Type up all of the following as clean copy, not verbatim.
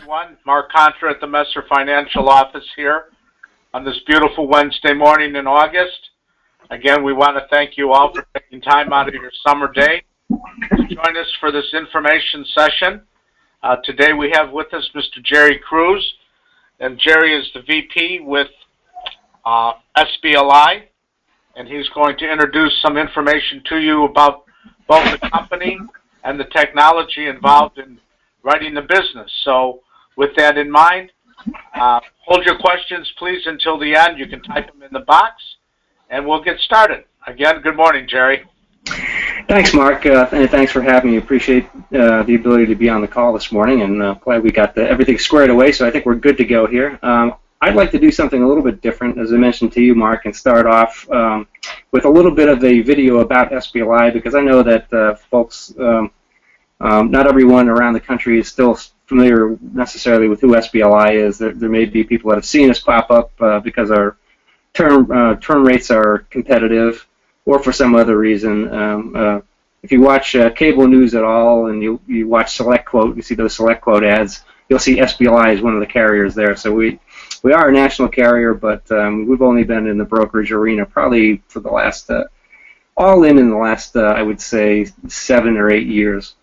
everyone. Mark Contra at the Messer Financial Office here on this beautiful Wednesday morning in August. Again, we want to thank you all for taking time out of your summer day to join us for this information session. Today we have with us Mr. Jerry Cruz, and Jerry is the VP with SBLI, and he's going to introduce some information to you about both the company and the technology involved in writing the business. So with that in mind, hold your questions, please, until the end. You can type them in the box, and we'll get started. Again, good morning, Jerry. Thanks, Mark, and thanks for having me. Appreciate the ability to be on the call this morning, and glad we got everything squared away, so I think we're good to go here. I'd like to do something a little bit different, as I mentioned to you, Mark, and start off with a little bit of a video about SBLI, because I know that folks, not everyone around the country is still familiar necessarily with who SBLI is. There may be people that have seen us pop up because our term rates are competitive, or for some other reason. If you watch cable news at all and you watch SelectQuote, you see those SelectQuote ads, you'll see SBLI is one of the carriers there. So we are a national carrier, but we've only been in the brokerage arena probably for the last, all in the last, I would say, 7 or 8 years.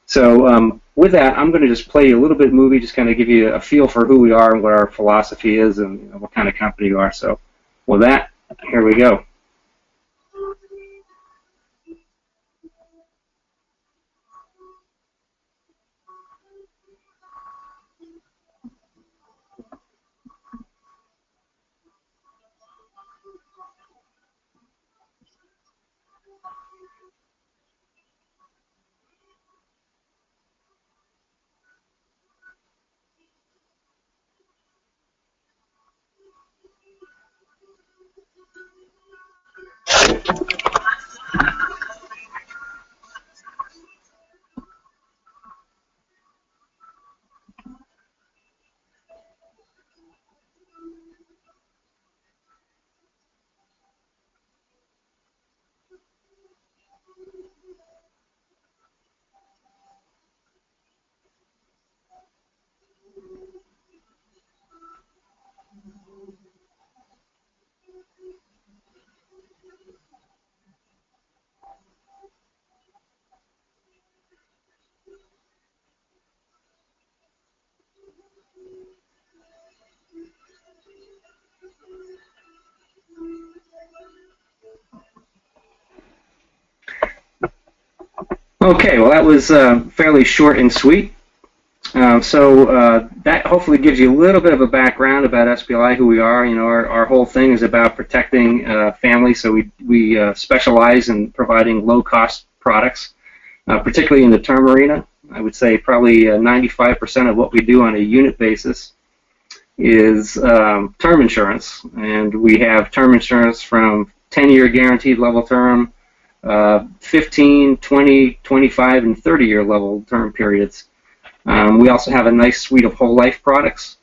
So with that, I'm going to just play you a little bit of movie, just kind of give you a feel for who we are and what our philosophy is and what kind of company we are. So with that, here we go. Okay, well, that was fairly short and sweet. So that hopefully gives you a little bit of a background about SBLI, who we are. You know, our whole thing is about protecting families, so we specialize in providing low-cost products, particularly in the term arena. I would say probably 95% of what we do on a unit basis is term insurance, and we have term insurance from 10-year guaranteed level term, 15, 20, 25, and 30-year level term periods. We also have a nice suite of whole life products,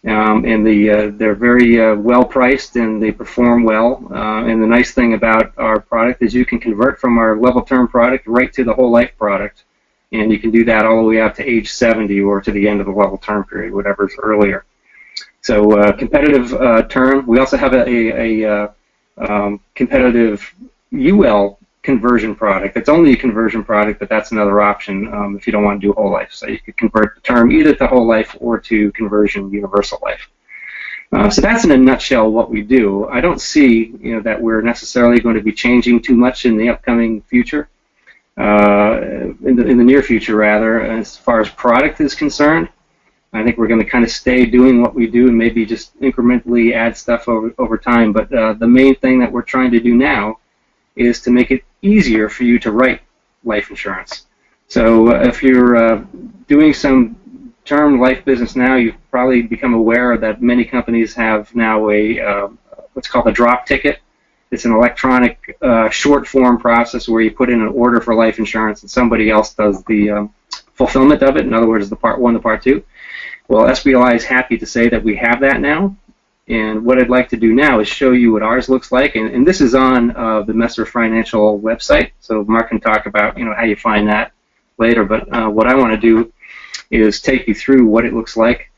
and they're very well priced and they perform well. And the nice thing about our product is you can convert from our level term product right to the whole life product, and you can do that all the way up to age 70 or to the end of the level term period, whatever's earlier. So competitive term. We also have a competitive UL conversion product. It's only a conversion product, but that's another option if you don't want to do whole life. So you could convert the term either to whole life or to conversion universal life. So that's in a nutshell what we do. I don't see that we're necessarily going to be changing too much in the upcoming future, in the near future rather, as far as product is concerned. I think we're going to kind of stay doing what we do and maybe just incrementally add stuff over time. But the main thing that we're trying to do now is to make it easier for you to write life insurance. So if you're doing some term life business now, you've probably become aware that many companies have now a what's called a drop ticket. It's an electronic short form process where you put in an order for life insurance and somebody else does the fulfillment of it. In other words, the part 1 to part 2. Well, SBLI is happy to say that we have that now. And what I'd like to do now is show you what ours looks like, and this is on the Messer Financial website. So Mark can talk about how you find that later. But what I want to do is take you through what it looks like.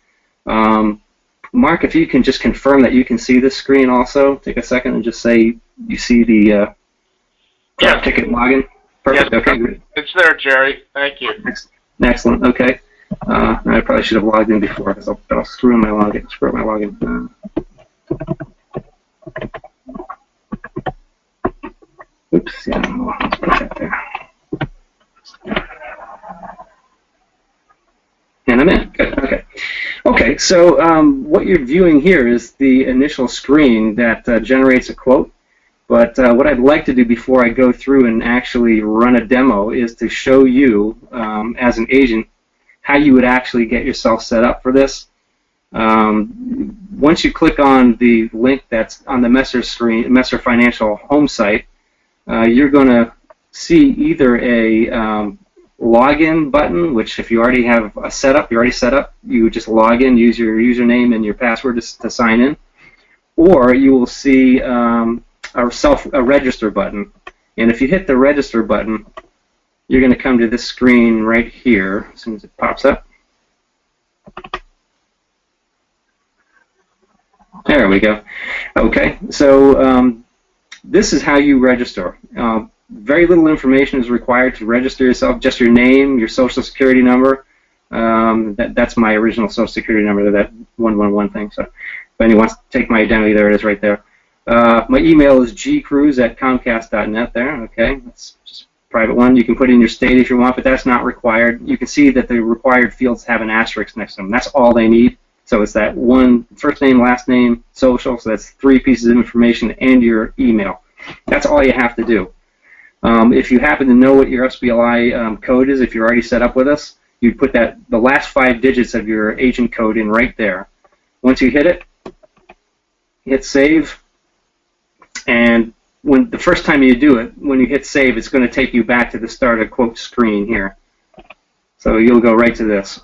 Mark, if you can just confirm that you can see this screen also, take a second and just say you see the ticket login. Perfect. Yes, okay, good. it's there, Jerry. Thank you. Excellent. Okay. I probably should have logged in before because I'll screw up my login. Oops. Yeah. Let's put that there. And I'm in. Good. Okay. Okay. So what you're viewing here is the initial screen that generates a quote. But what I'd like to do before I go through and actually run a demo is to show you, as an agent, how you would actually get yourself set up for this. Once you click on the link that's on the Messer screen, Messer Financial home site, you're going to see either a login button, which if you already have a setup, you're already set up, you would just log in, use your username and your password to sign in, or you will see a register button. And if you hit the register button, you're going to come to this screen right here as soon as it pops up. There we go. Okay, so this is how you register. Very little information is required to register yourself, just your name, your social security number. That's my original social security number, that 111 thing. So if anyone wants to take my identity, there it is right there. My email is gcruz@comcast.net there. Okay, that's just a private one. You can put in your state if you want, but that's not required. You can see that the required fields have an asterisk next to them. That's all they need. So it's that one first name, last name, social. So that's 3 pieces of information and your email. That's all you have to do. If you happen to know what your SBLI code is, if you're already set up with us, you'd put the last 5 digits of your agent code in right there. Once you hit it, hit save. And when the first time you do it, when you hit save, it's going to take you back to the start of quote screen here. So you'll go right to this.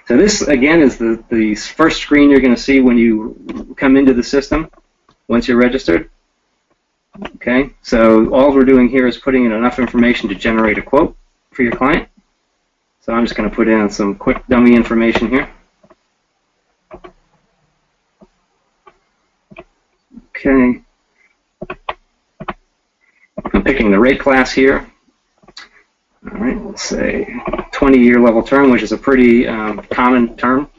So this, again, is the first screen you're going to see when you come into the system once you're registered. Okay, so all we're doing here is putting in enough information to generate a quote for your client. So I'm just going to put in some quick dummy information here. Okay. I'm picking the rate class here. All right, let's say 20-year level term, which is a pretty common term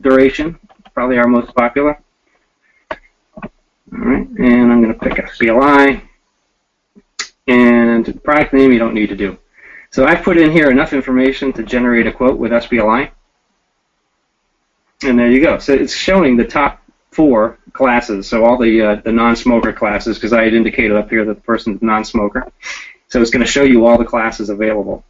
duration, probably our most popular. All right, and I'm going to pick SBLI, and product name you don't need to do. So I've put in here enough information to generate a quote with SBLI, and there you go. So it's showing the top 4 classes, so all the non-smoker classes, because I had indicated up here that the person's non-smoker. So it's going to show you all the classes available.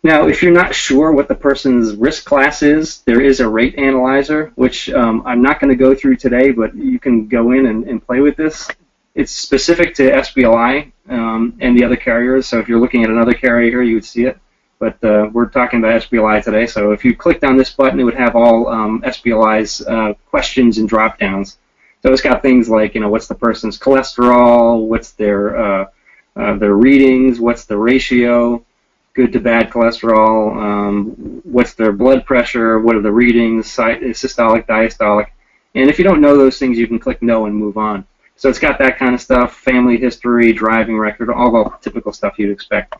Now, if you're not sure what the person's risk class is, there is a rate analyzer, which I'm not going to go through today, but you can go in and play with this. It's specific to SBLI and the other carriers, so if you're looking at another carrier, you would see it. But we're talking about SBLI today, so if you clicked on this button, it would have all SBLI's questions and drop-downs. So it's got things like, what's the person's cholesterol, what's their readings, what's the ratio, good to bad cholesterol, what's their blood pressure, what are the readings, systolic, diastolic. And if you don't know those things, you can click no and move on. So it's got that kind of stuff, family history, driving record, all the typical stuff you'd expect.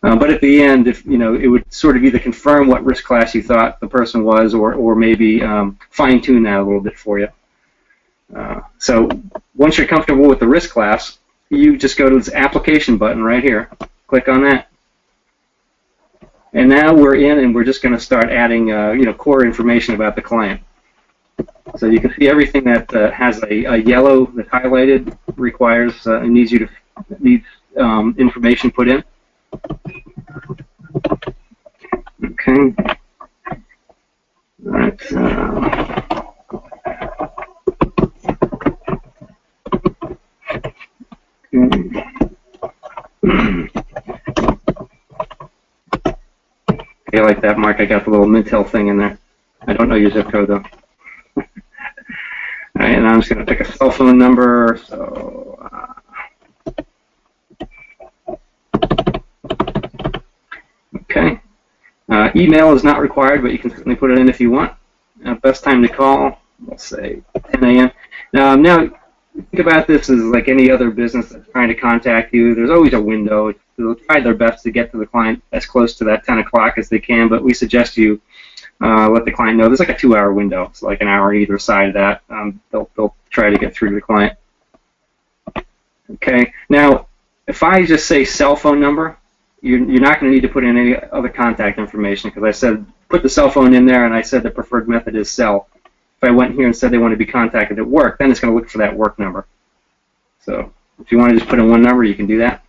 But at the end, if it would sort of either confirm what risk class you thought the person was, or maybe fine-tune that a little bit for you. So once you're comfortable with the risk class, you just go to this application button right here. Click on that. And now we're in, and we're just going to start adding core information about the client. So you can see everything that has a yellow that highlighted requires needs information put in. Okay. All right. Okay, like that, Mark. I got the little Mintel thing in there. I don't know your zip code though. All right, and I'm just going to pick a cell phone number. So. Okay. Email is not required, but you can certainly put it in if you want. Best time to call, let's say 10 a.m. Now, think about this as like any other business that's trying to contact you. There's always a window. They'll try their best to get to the client as close to that 10 o'clock as they can, but we suggest you let the client know there's like a 2-hour window, so like an hour on either side of that. They'll try to get through to the client. Okay. Now, if I just say cell phone number, you're not going to need to put in any other contact information, because I said put the cell phone in there, and I said the preferred method is cell. If I went here and said they want to be contacted at work, then it's going to look for that work number. So if you want to just put in one number, you can do that.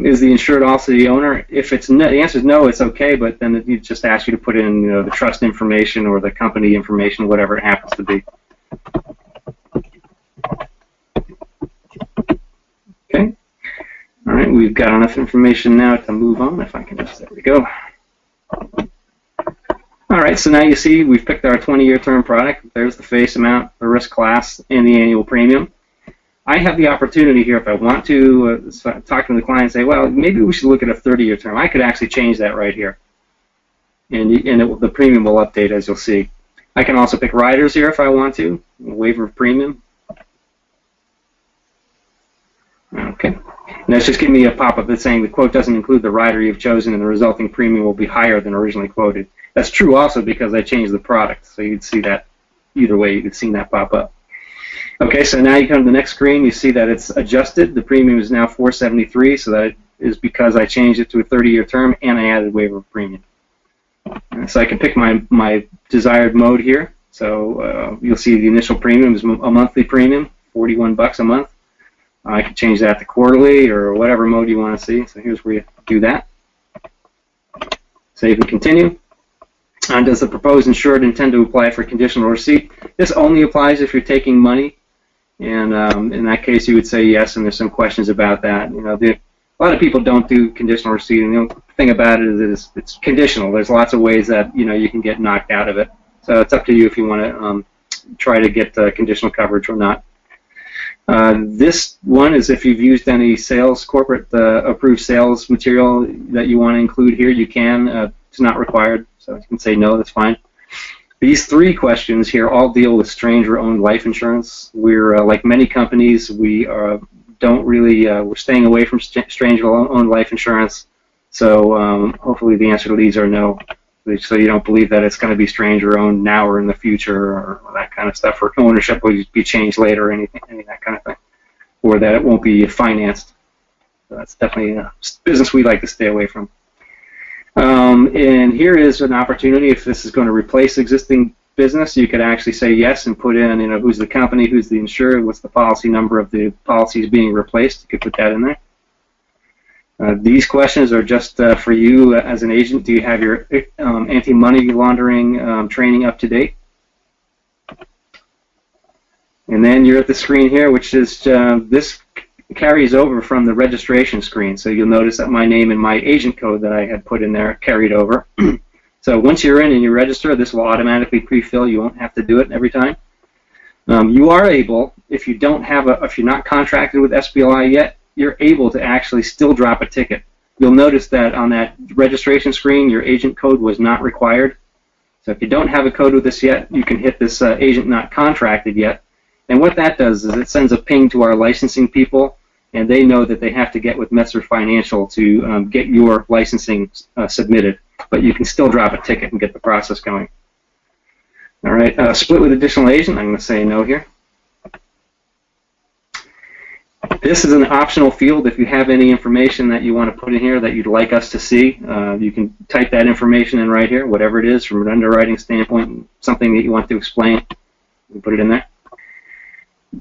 Is the insured also the owner? If it's no, the answer is no, it's okay, but then it just asks you to put in the trust information or the company information, whatever it happens to be. Okay. All right, we've got enough information now to move on. If I can just, there we go. All right, so now you see we've picked our 20-year term product. There's the face amount, the risk class, and the annual premium. I have the opportunity here, if I want to, talk to the client and say, well, maybe we should look at a 30-year term. I could actually change that right here, and the premium will update, as you'll see. I can also pick riders here if I want to, waiver of premium. Okay. And that's just giving me a pop-up that's saying the quote doesn't include the rider you've chosen and the resulting premium will be higher than originally quoted. That's true also because I changed the product, so you'd see that either way. You could see that pop up. Okay, so now you come to the next screen. You see that it's adjusted. The premium is now $473, so that is because I changed it to a 30-year term and I added waiver of premium. So I can pick my desired mode here. So you'll see the initial premium is a monthly premium, $41 a month. I can change that to quarterly or whatever mode you want to see. So here's where you do that. Save and continue. And does the proposed insured intend to apply for conditional receipt? This only applies if you're taking money. And in that case, you would say yes, and there's some questions about that. A lot of people don't do conditional receipt, and the only thing about it is it's conditional. There's lots of ways that you can get knocked out of it. So it's up to you if you want to try to get conditional coverage or not. This one is if you've used any corporate approved sales material that you want to include here, you can. It's not required, so you can say no, that's fine. These 3 questions here all deal with stranger-owned life insurance. We're like many companies, we don't really, we're staying away from stranger-owned life insurance. So hopefully the answer to these are no. So you don't believe that it's going to be stranger-owned now or in the future or that kind of stuff, or ownership will be changed later or any that kind of thing, or that it won't be financed. So that's definitely a business we like to stay away from. And here is an opportunity. If this is going to replace existing business, you could actually say yes and put in, who's the company, who's the insured, what's the policy number of the policies being replaced. You could put that in there. These questions are just for you as an agent. Do you have your anti-money laundering training up to date? And then you're at the screen here, which is this carries over from the registration screen. So you'll notice that my name and my agent code that I had put in there carried over. So once you're in and you register, this will automatically pre-fill. You won't have to do it every time. You are able, if you're not contracted with SBLI yet, you're able to actually still drop a ticket. You'll notice that on that registration screen, your agent code was not required. So if you don't have a code with this yet, you can hit this agent not contracted yet. And what that does is it sends a ping to our licensing people, and they know that they have to get with Messer Financial to get your licensing submitted. But you can still drop a ticket and get the process going. All right, split with additional agent. I'm going to say no here. This is an optional field. If you have any information that you want to put in here that you'd like us to see, you can type that information in right here, whatever it is from an underwriting standpoint, something that you want to explain. You can put it in there.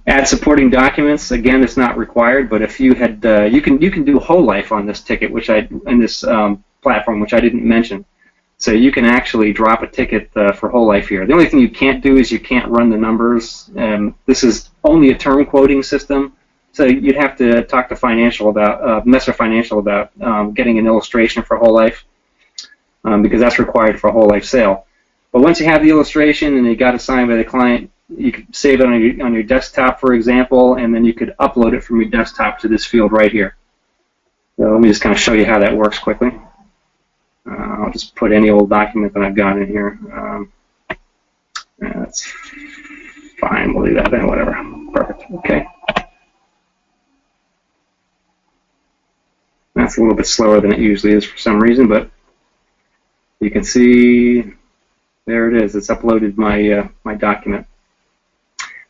Add supporting documents. Again, it's not required, but if you had, you can do whole life on this ticket, in this platform, which I didn't mention. So you can actually drop a ticket for whole life here. The only thing you can't do is you can't run the numbers. This is only a term quoting system, so you'd have to talk to Messer Financial about getting an illustration for whole life, because that's required for a whole life sale. But once you have the illustration and you got it signed by the client, you could save it on your desktop, for example, and then you could upload it from your desktop to this field right here. So let me just kind of show you how that works quickly. I'll just put any old document that I've got in here. That's fine. We'll leave that in. Whatever. Perfect. Okay. That's a little bit slower than it usually is for some reason, but you can see there it is. It's uploaded my my document.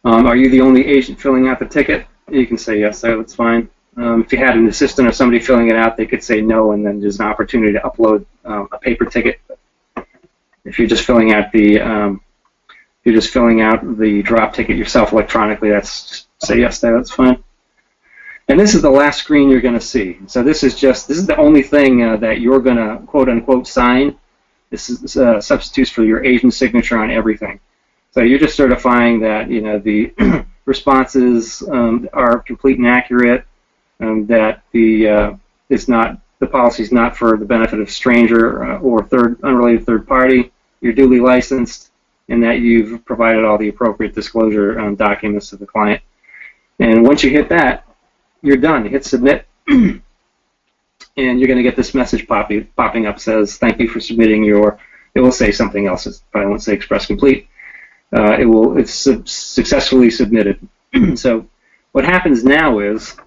Are you the only agent filling out the ticket? You can say yes, that's fine. If you had an assistant or somebody filling it out, they could say no, and then there's an opportunity to upload a paper ticket. If you're just filling out the drop ticket yourself electronically, that's say yes, that's fine. And this is the last screen you're going to see. So this is the only thing that you're going to quote unquote sign. This is substitutes for your agent signature on everything. So you're just certifying that the responses are complete and accurate, that the policy is not for the benefit of stranger or unrelated third party. You're duly licensed, and that you've provided all the appropriate disclosure documents to the client. And once you hit that, you're done. You hit submit, and you're going to get this message popping up. Says thank you for submitting your. It will say something else. It probably won't say express complete. It's successfully submitted. So what happens now is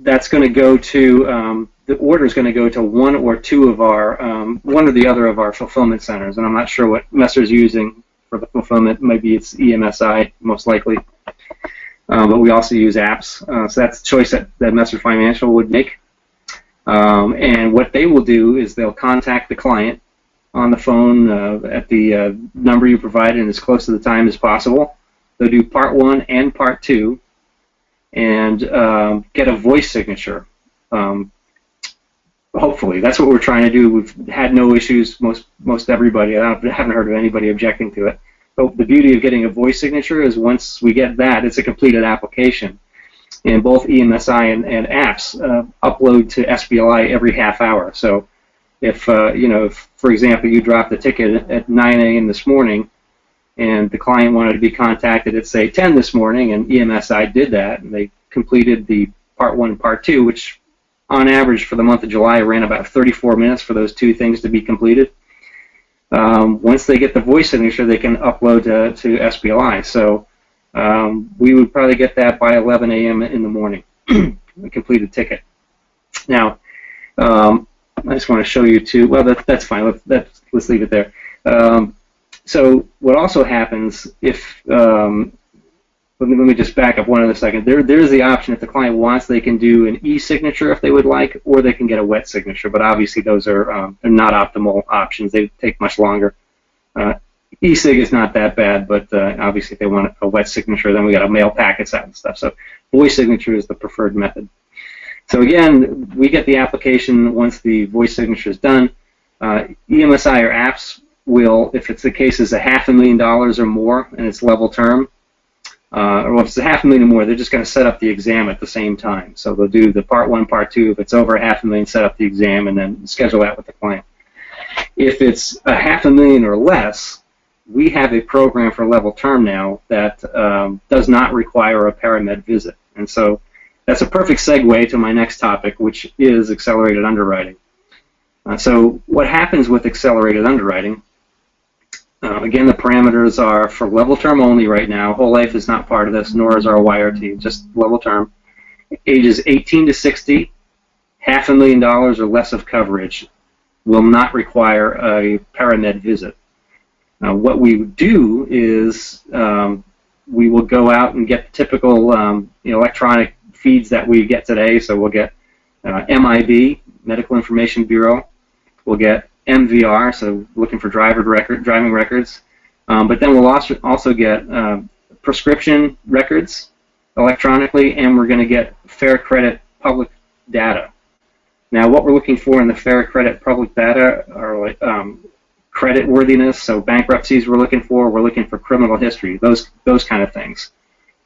that's going to go to the order is going to go to one or the other of our fulfillment centers, and I'm not sure what Messer's using for the fulfillment. Maybe it's EMSI, most likely. But we also use apps, so that's a choice that Messer Financial would make. And what they will do is they'll contact the client on the phone at the number you provided and as close to the time as possible. They'll do part 1 and part 2 and get a voice signature. Hopefully, that's what we're trying to do. We've had no issues. Most everybody. I haven't heard of anybody objecting to it. But the beauty of getting a voice signature is once we get that, it's a completed application. And both EMSI and apps upload to SBLI every half hour. So if, if, for example, you dropped the ticket at 9 a.m. this morning and the client wanted to be contacted at, say, 10 this morning, and EMSI did that, and they completed the part 1 and part 2, which on average for the month of July ran about 34 minutes for those two things to be completed. Once they get the voice signature, they can upload to SBLI. So we would probably get that by 11 a.m. in the morning, a completed ticket. Now, I just want to show you too. Well, that's fine. Let's leave it there. So what also happens if let me just back up one other second. There's the option if the client wants, they can do an e-signature if they would like, or they can get a wet signature. But obviously those are not optimal options. They take much longer. E-sig is not that bad, but obviously if they want a wet signature, then we got to mail packets out and stuff. So voice signature is the preferred method. So again, we get the application once the voice signature is done. EMSI or apps will, if it's the case is $500,000 or more and it's level term, or if it's $500,000 or more, they're just going to set up the exam at the same time. So they'll do the part 1, part 2. If it's over $500,000, set up the exam and then schedule that with the client. If it's $500,000 or less, we have a program for level term now that does not require a paramed visit. And so that's a perfect segue to my next topic, which is accelerated underwriting. So what happens with accelerated underwriting? Again, the parameters are for level term only right now. Whole life is not part of this, nor is our YRT, just level term. Ages 18 to 60, $500,000 or less of coverage will not require a paramed visit. Now, what we do is we will go out and get the typical electronic feeds that we get today. So we'll get MIB, Medical Information Bureau. We'll get MVR, so looking for driving records. But then we'll also get prescription records electronically, and we're going to get fair credit public data. Now, what we're looking for in the fair credit public data are like credit worthiness, so bankruptcies we're looking for criminal history, those kind of things.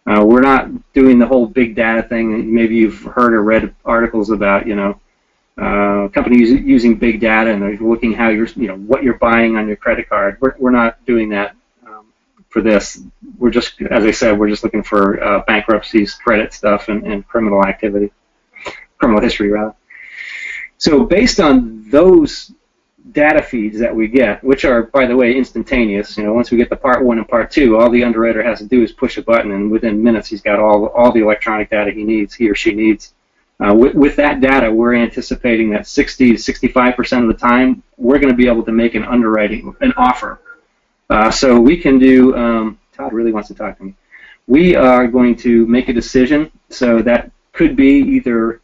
We're not doing the whole big data thing. Maybe you've heard or read articles about, companies using big data and they're looking how what you're buying on your credit card. We're not doing that for this. We're just, as I said, we're just looking for bankruptcies, credit stuff, and criminal activity, criminal history rather. So based on those data feeds that we get, which are, by the way, instantaneous, once we get the part 1 and part 2, all the underwriter has to do is push a button, and within minutes he's got all the electronic data he or she needs. With that data, we're anticipating that 60 to 65% of the time, we're going to be able to make an offer. So we can do, Todd really wants to talk to me. We are going to make a decision, so that could be either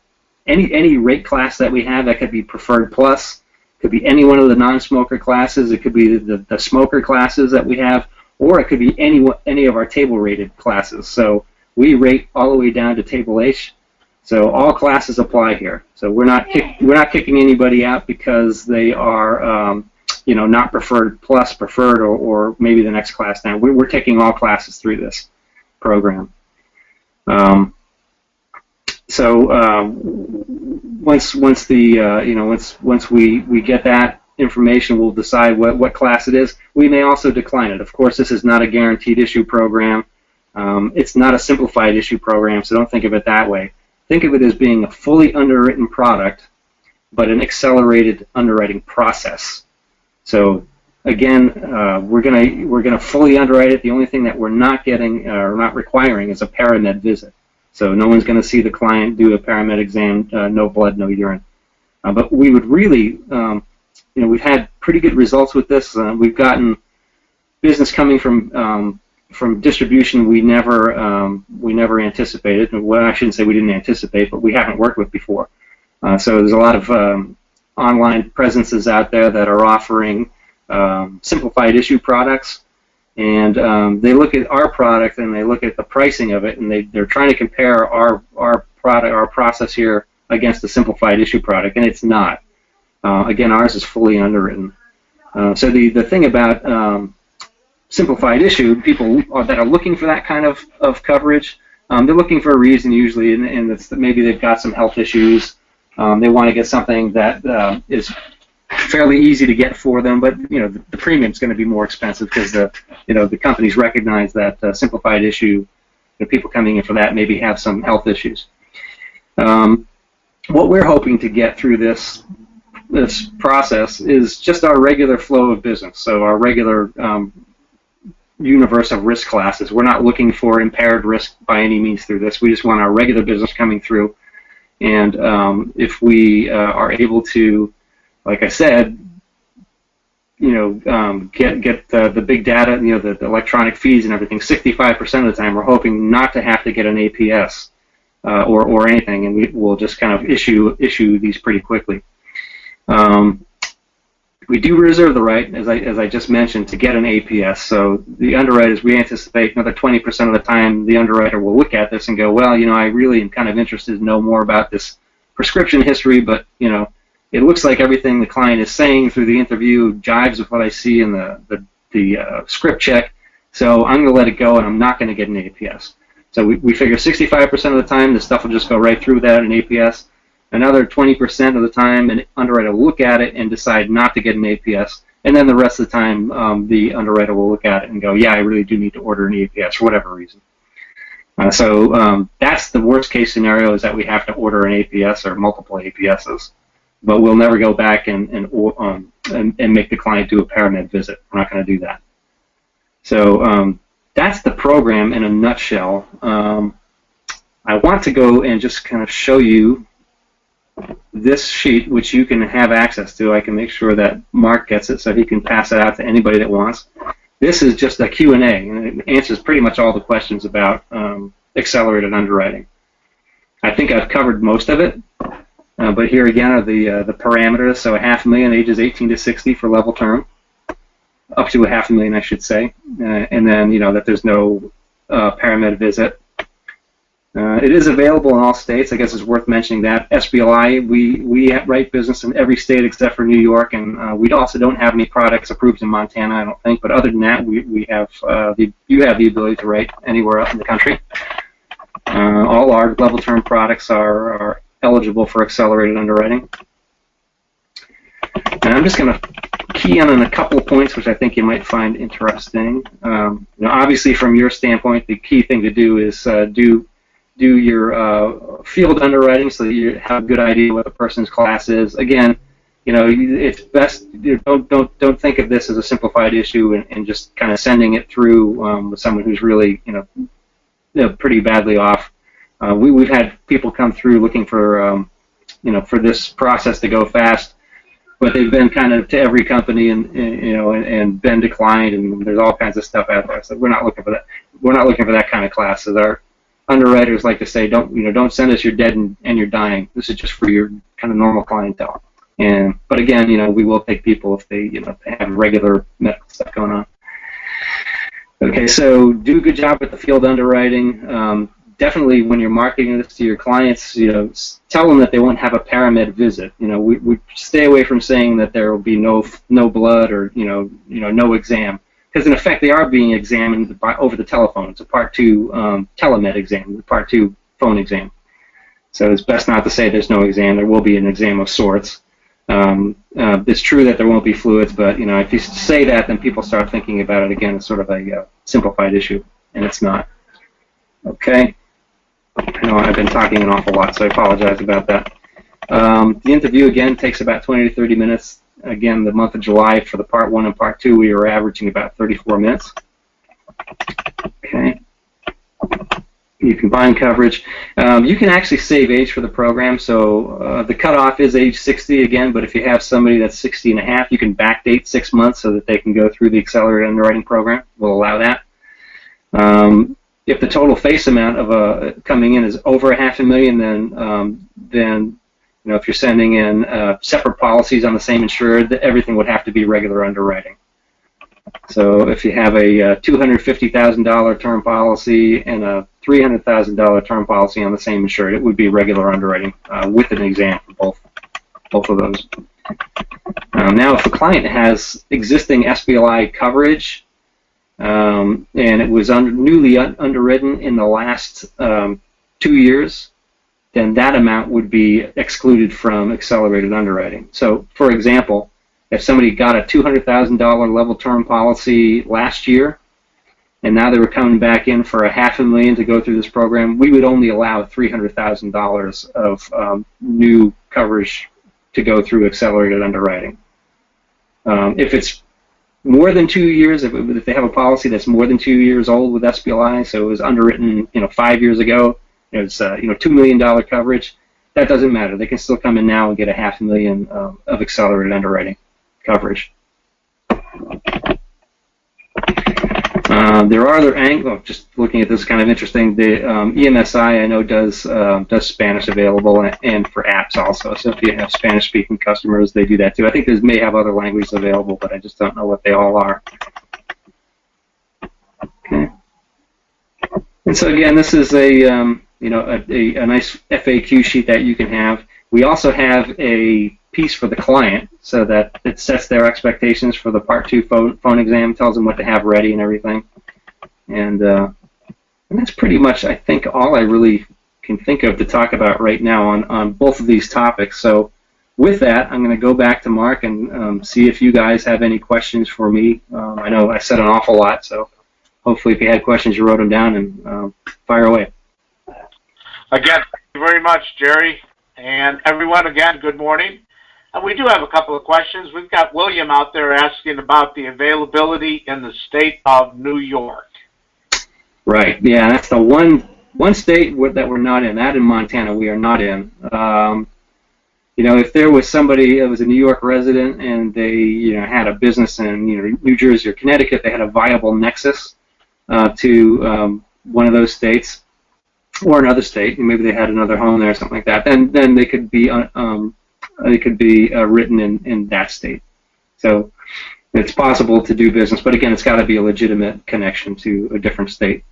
any rate class that we have. That could be preferred plus, could be any one of the non-smoker classes, it could be the smoker classes that we have, or it could be any of our table rated classes. So we rate all the way down to table H. So all classes apply here. So we're not kicking anybody out because they are not preferred plus, preferred, or maybe the next class down. We're taking all classes through this program. Once we get that information, we'll decide what class it is. We may also decline it. Of course, this is not a guaranteed issue program. It's not a simplified issue program, so don't think of it that way. Think of it as being a fully underwritten product, but an accelerated underwriting process. So again, we're gonna fully underwrite it. The only thing that we're not getting or not requiring is a paramed visit. So no one's going to see the client do a paramed exam, no blood, no urine. But we would really, we've had pretty good results with this. We've gotten business coming from distribution we never anticipated. Well, I shouldn't say we didn't anticipate, but we haven't worked with before. So there's a lot of online presences out there that are offering simplified issue products. And they look at our product and they look at the pricing of it, and they're trying to compare our process here against the simplified issue product, and it's not. Again, ours is fully underwritten. So the thing about simplified issue, people that are looking for that kind of coverage, they're looking for a reason usually, and it's that maybe they've got some health issues. They want to get something that is fairly easy to get for them, but the premium's going to be more expensive because the companies recognize that simplified issue, people coming in for that maybe have some health issues. What we're hoping to get through this process is just our regular flow of business, so our regular universe of risk classes. We're not looking for impaired risk by any means through this. We just want our regular business coming through, and if we are able to, like I said, get the big data, the electronic feeds and everything, 65% of the time we're hoping not to have to get an APS or anything, and we'll just kind of issue these pretty quickly. We do reserve the right, as I just mentioned, to get an APS. So the underwriters, we anticipate another 20% of the time the underwriter will look at this and go, well, I really am kind of interested to know more about this prescription history, but it looks like everything the client is saying through the interview jives with what I see in the script check, so I'm going to let it go and I'm not going to get an APS. So we figure 65% of the time the stuff will just go right through without an APS. Another 20% of the time an underwriter will look at it and decide not to get an APS, and then the rest of the time the underwriter will look at it and go, yeah, I really do need to order an APS for whatever reason. So that's the worst case scenario, is that we have to order an APS or multiple APSs. But we'll never go back and make the client do a paramed visit. We're not going to do that. So that's the program in a nutshell. I want to go and just kind of show you this sheet, which you can have access to. I can make sure that Mark gets it so he can pass it out to anybody that wants. This is just a Q&A, and it answers pretty much all the questions about accelerated underwriting. I think I've covered most of it. But here again are the parameters. So $500,000 ages 18 to 60 for level term, up to $500,000, I should say, and then that there's no paramed visit. It is available in all states. I guess it's worth mentioning that SBLI, we write business in every state except for New York, and we also don't have any products approved in Montana, I don't think. But other than that, you have the ability to write anywhere else in the country. All our level term products are eligible for accelerated underwriting. And I'm just going to key in on a couple of points which I think you might find interesting. Obviously, from your standpoint, the key thing to do is do do your field underwriting so that you have a good idea what the person's class is. Again, it's best, don't think of this as a simplified issue and just kind of sending it through with someone who's really pretty badly off. We've had people come through looking for for this process to go fast, but they've been kind of to every company and been declined, and there's all kinds of stuff out there. So we're not looking for that. We're not looking for that kind of class. As our underwriters like to say, don't send us your dead and you're dying. This is just for your kind of normal clientele. But again, we will take people if they they have regular medical stuff going on. Okay, so do a good job with the field underwriting. Definitely, when you're marketing this to your clients, tell them that they won't have a paramed visit. We stay away from saying that there will be no blood or no exam, because in effect they are being examined over the telephone. It's a Part 2 telemed exam, the Part 2 phone exam. So it's best not to say there's no exam. There will be an exam of sorts. It's true that there won't be fluids, but if you say that, then people start thinking about it again as sort of a simplified issue, and it's not. Okay. I know I've been talking an awful lot, so I apologize about that. The interview, again, takes about 20 to 30 minutes. Again, the month of July for the Part 1 and Part 2, we were averaging about 34 minutes. Okay. You combine coverage. You can actually save age for the program, so the cutoff is age 60 again, but if you have somebody that's 60 and a half, you can backdate 6 months so that they can go through the accelerated underwriting program. We'll allow that. If the total face amount of coming in is over $500,000, then if you're sending in separate policies on the same insurer, everything would have to be regular underwriting. So if you have a $250,000 term policy and a $300,000 term policy on the same insured, it would be regular underwriting with an exam for both of those. Now, if a client has existing SBLI coverage, and it was newly underwritten in the last 2 years, then that amount would be excluded from accelerated underwriting. So, for example, if somebody got a $200,000 level term policy last year, and now they were coming back in for $500,000 to go through this program, we would only allow $300,000 of new coverage to go through accelerated underwriting. If it's more than 2 years, if they have a policy that's more than 2 years old with SBLI, so it was underwritten 5 years ago, it's $2 million coverage, that doesn't matter. They can still come in now and get a $500,000 of accelerated underwriting coverage. There are other angles. Just looking at this, kind of interesting. The EMSI I know does Spanish available and for apps also. So if you have Spanish-speaking customers, they do that too. I think they may have other languages available, but I just don't know what they all are. Okay. And so again, this is a nice FAQ sheet that you can have. We also have a piece for the client so that it sets their expectations for the Part 2 phone exam, tells them what to have ready and everything. And that's pretty much, I think, all I really can think of to talk about right now on both of these topics. So with that, I'm going to go back to Mark and see if you guys have any questions for me. I know I said an awful lot, so hopefully if you had questions, you wrote them down and fire away. Again, thank you very much, Jerry. And everyone, again, good morning. And we do have a couple of questions. We've got William out there asking about the availability in the state of New York. Right. Yeah, that's the one state that we're not in. That in Montana we are not in. If there was somebody that was a New York resident and they had a business in New Jersey or Connecticut, they had a viable nexus to one of those states or another state, and maybe they had another home there or something like that. Then they could be written in that state. So it's possible to do business, but again, it's got to be a legitimate connection to a different state.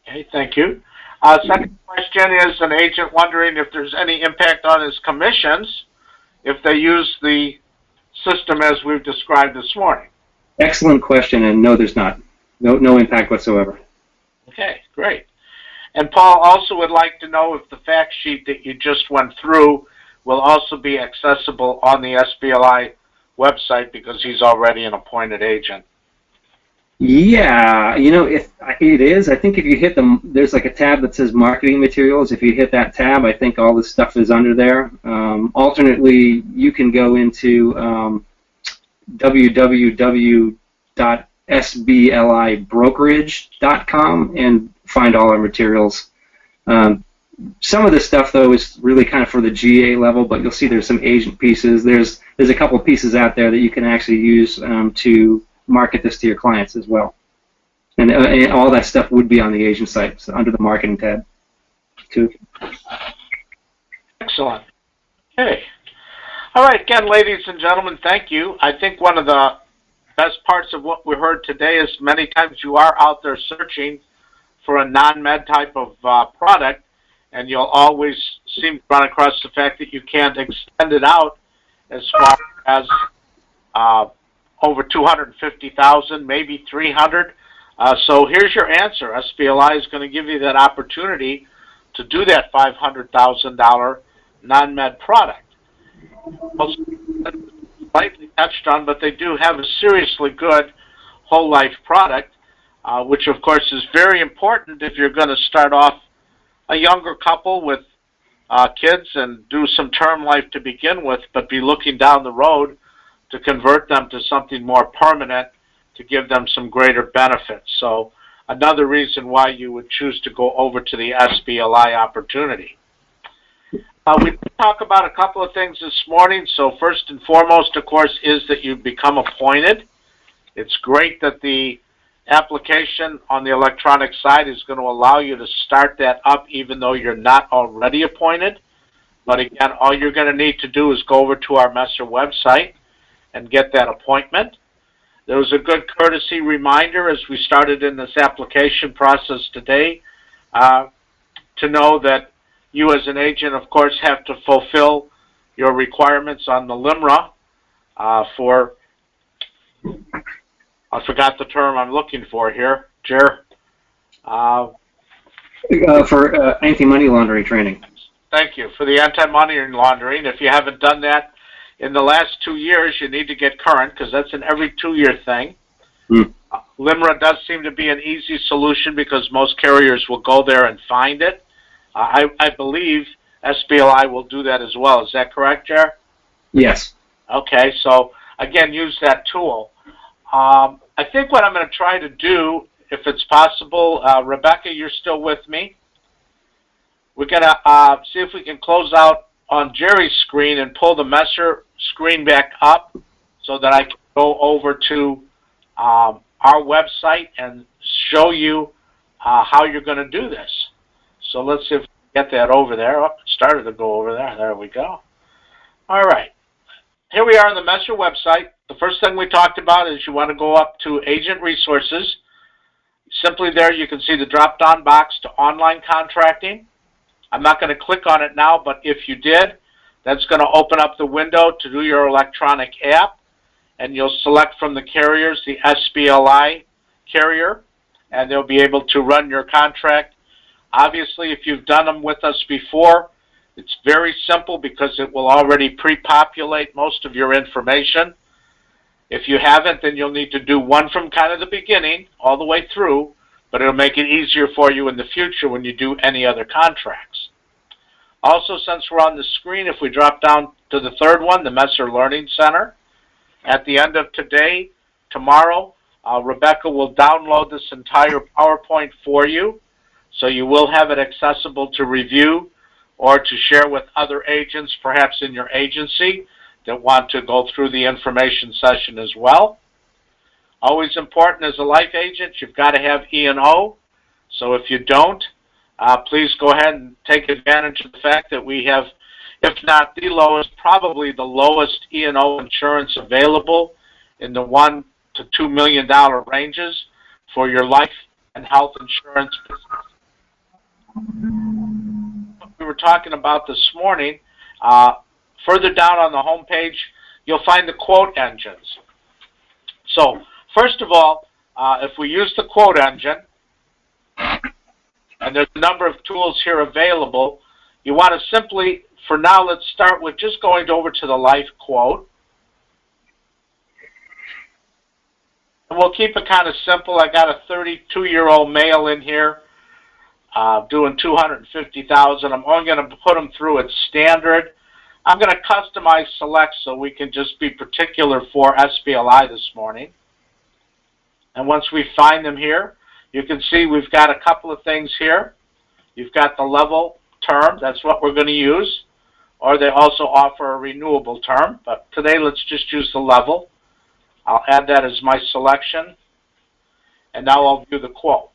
Okay, thank you. Second question is an agent wondering if there's any impact on his commissions if they use the system as we've described this morning. Excellent question, and no, there's not. No impact whatsoever. Okay, great. And Paul also would like to know if the fact sheet that you just went through will also be accessible on the SBLI website because he's already an appointed agent. Yeah, if it is, I think if you hit there's like a tab that says marketing materials. If you hit that tab, I think all this stuff is under there. Alternately, you can go into www.sblibrokerage.com and find all our materials. Some of this stuff, though, is really kind of for the GA level, but you'll see there's some agent pieces. There's a couple of pieces out there that you can actually use to market this to your clients as well. And all that stuff would be on the agent site, so under the marketing tab, too. Excellent. Okay. All right, again, ladies and gentlemen, thank you. I think one of the best parts of what we heard today is many times you are out there searching for a non-med type of product, and you'll always seem to run across the fact that you can't extend it out as far as over 250,000, maybe 300. So here's your answer. SBLI is going to give you that opportunity to do that $500,000 non-med product. Most slightly touched on, but they do have a seriously good whole life product, which of course is very important if you're going to start off a younger couple with kids and do some term life to begin with, but be looking down the road to convert them to something more permanent to give them some greater benefits. So another reason why you would choose to go over to the SBLI opportunity. We talk about a couple of things this morning. So first and foremost, of course, is that you become appointed. It's great that the application on the electronic side is going to allow you to start that up even though you're not already appointed. But again, all you're going to need to do is go over to our Messer website and get that appointment. There was a good courtesy reminder as we started in this application process today to know that you as an agent, of course, have to fulfill your requirements on the LIMRA for, I forgot the term I'm looking for here, Jer. For anti-money laundering training. Thank you. For the anti-money laundering, if you haven't done that in the last 2 years, you need to get current because that's an every 2-year thing. LIMRA does seem to be an easy solution because most carriers will go there and find it. I believe SBLI will do that as well. Is that correct, Jer? Yes. Okay, so again, use that tool. I think what I'm going to try to do, if it's possible, Rebecca, you're still with me. We're going to see if we can close out on Jerry's screen and pull the Messer screen back up so that I can go over to our website and show you how you're going to do this. So let's see if we can get that over there. Oh, it started to go over there. There we go. All right. Here we are on the Messer website. The first thing we talked about is you want to go up to Agent Resources. Simply there you can see the drop-down box to Online Contracting. I'm not going to click on it now, but if you did, that's going to open up the window to do your electronic app, and you'll select from the carriers the SBLI carrier, and they'll be able to run your contract. Obviously, if you've done them with us before, it's very simple because it will already pre-populate most of your information. If you haven't, then you'll need to do one from kind of the beginning all the way through, but it'll make it easier for you in the future when you do any other contracts. Also, since we're on the screen, if we drop down to the third one, the Messer Learning Center, at the end of today, tomorrow, Rebecca will download this entire PowerPoint for you, so you will have it accessible to review or to share with other agents, perhaps in your agency, that want to go through the information session as well. Always important as a life agent, you've got to have E&O. So if you don't, please go ahead and take advantage of the fact that we have, if not the lowest, probably the lowest E&O insurance available in the $1 to $2 million ranges for your life and health insurance business. What we were talking about this morning, further down on the home page, you'll find the quote engines. So, first of all, if we use the quote engine, and there's a number of tools here available, you want to simply, for now, let's start with just going over to the life quote. And we'll keep it kind of simple. I got a 32-year-old male in here doing 250,000. I'm only going to put him through its standard. I'm going to customize select so we can just be particular for SBLI this morning. And once we find them here, you can see we've got a couple of things here. You've got the level term. That's what we're going to use. Or they also offer a renewable term. But today, let's just use the level. I'll add that as my selection. And now I'll view the quote.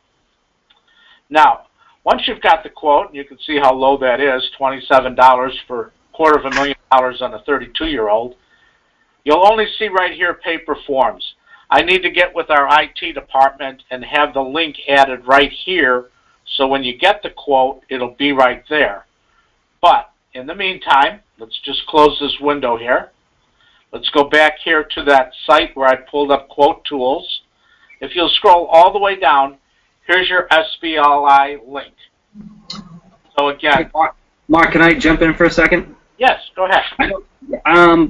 Now, once you've got the quote, and you can see how low that is, $27 for $250,000 on a 32-year-old, you'll only see right here paper forms. I need to get with our IT department and have the link added right here, so when you get the quote, it'll be right there. But in the meantime, let's just close this window here. Let's go back here to that site where I pulled up quote tools. If you'll scroll all the way down, here's your SBLI link. So again, Mark, can I jump in for a second? yes, go ahead.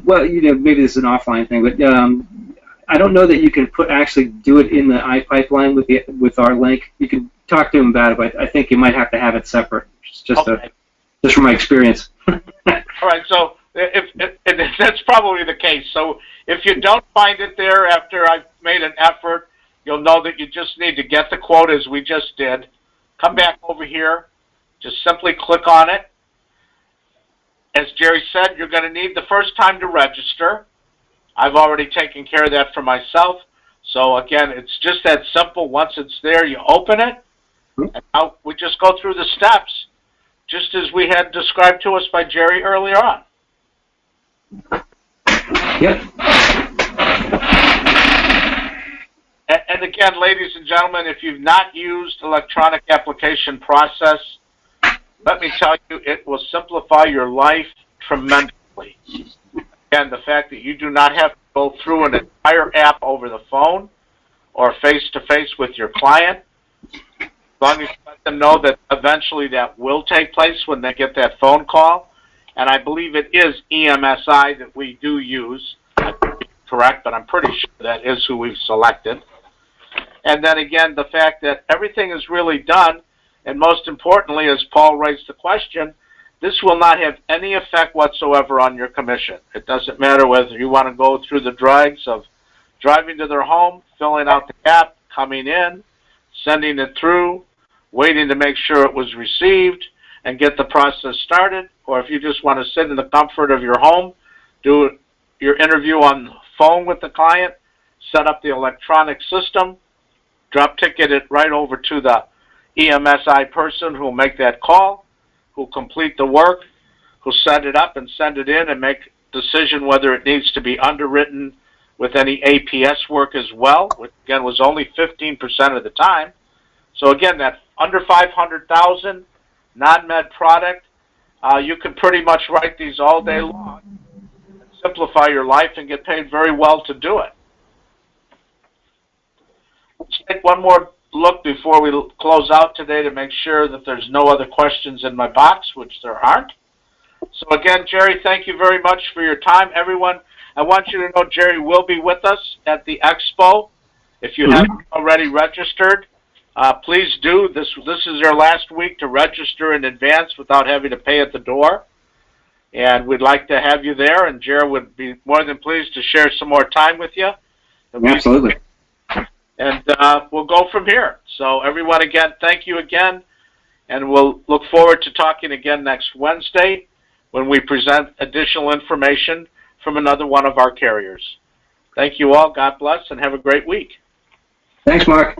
Well, maybe this is an offline thing, but I don't know that you can actually do it in the iPipeline with our link. You can talk to him about it, but I think you might have to have it separate. Just from my experience. All right, so if that's probably the case. So if you don't find it there after I've made an effort, you'll know that you just need to get the quote as we just did. Come back over here. Just simply click on it. As Jerry said, you're going to need the first time to register. I've already taken care of that for myself. So again, it's just that simple. Once it's there, you open it. And now we just go through the steps, just as we had described to us by Jerry earlier on. Yep. And again, ladies and gentlemen, if you've not used electronic application process, let me tell you, it will simplify your life tremendously. And the fact that you do not have to go through an entire app over the phone or face-to-face with your client, as long as you let them know that eventually that will take place when they get that phone call. And I believe it is EMSI that we do use. I could be correct, but I'm pretty sure that is who we've selected. And then again, the fact that everything is really done, and most importantly, as Paul raised the question, this will not have any effect whatsoever on your commission. It doesn't matter whether you want to go through the drags of driving to their home, filling out the app, coming in, sending it through, waiting to make sure it was received, and get the process started. Or if you just want to sit in the comfort of your home, do your interview on the phone with the client, set up the electronic system, drop ticket it right over to the EMSI person who will make that call, who will complete the work, who will set it up and send it in and make a decision whether it needs to be underwritten with any APS work as well, which again was only 15% of the time. So again, that under $500,000 non-med product, you can pretty much write these all day long and simplify your life and get paid very well to do it. Let's take one more look before we close out today to make sure that there's no other questions in my box, which there aren't. So again, Jerry, thank you very much for your time. Everyone, I want you to know Jerry will be with us at the expo. If you haven't already registered, please do. This is your last week to register in advance without having to pay at the door. And we'd like to have you there, and Jerry would be more than pleased to share some more time with you. Absolutely. And we'll go from here. So everyone, again, thank you again. And we'll look forward to talking again next Wednesday when we present additional information from another one of our carriers. Thank you all. God bless, and have a great week. Thanks, Mark.